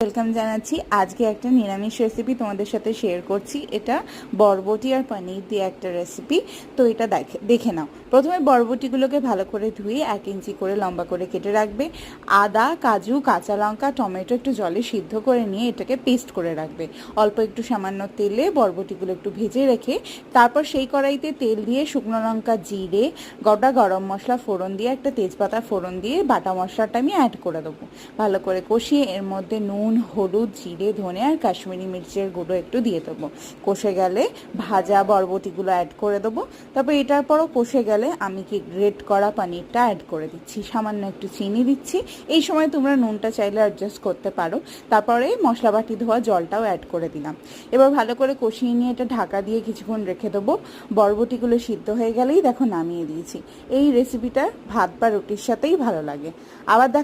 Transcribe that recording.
Welcome জানাচ্ছি। আজকে একটা নিরামিষ রেসিপি তোমাদের সাথে শেয়ার করছি। এটা বরবটি আর পনির দিয়ে একটা রেসিপি। তো এটা দেখে নাও। প্রথমে বরবটিগুলোকে ভালো করে ধুয়ে 1 ইঞ্চি করে লম্বা করে কেটে রাখবে। আদা, কাজু, কাঁচা লঙ্কা, টমেটো একটু জলে সিদ্ধ করে নিয়ে এটাকে পেস্ট করে রাখবে। অল্প একটু সামান্য তেলে বরবটিগুলো একটু ভেজে রেখে তারপর সেই কড়াইতে তেল দিয়ে শুকনো লঙ্কা, জিরে, গোটা গরম মশলা ফোড়ন দিয়ে একটা তেজপাতা ফোড়ন দিয়ে বাটা মশলাটা আমি অ্যাড করে দেবো। ভালো করে কষিয়ে এর মধ্যে নুন, হলুদ, জিরে, ধনে আর কাশ্মীরি মির্চের গুঁড়ো একটু দিয়ে দেবো। কষে গেলে ভাজা বরবটিগুলো অ্যাড করে দেবো। তারপর এটার পরও কষে গেলে আমি কি গ্রেট করা পনিরটা অ্যাড করে দিচ্ছি। সামান্য একটু চিনি দিচ্ছি। এই সময় তোমরা নুনটা চাইলে অ্যাডজাস্ট করতে পারো। তারপরে মশলা বাটি ধোয়া জলটাও অ্যাড করে দিলাম। এবার ভালো করে কষিয়ে নিয়ে এটা ঢাকা দিয়ে কিছুক্ষণ রেখে দেবো। বরবটিগুলো সিদ্ধ হয়ে গেলেই দেখো নামিয়ে দিয়েছি। এই রেসিপিটা ভাত বা রুটির সাথেই ভালো লাগে। আবার দেখো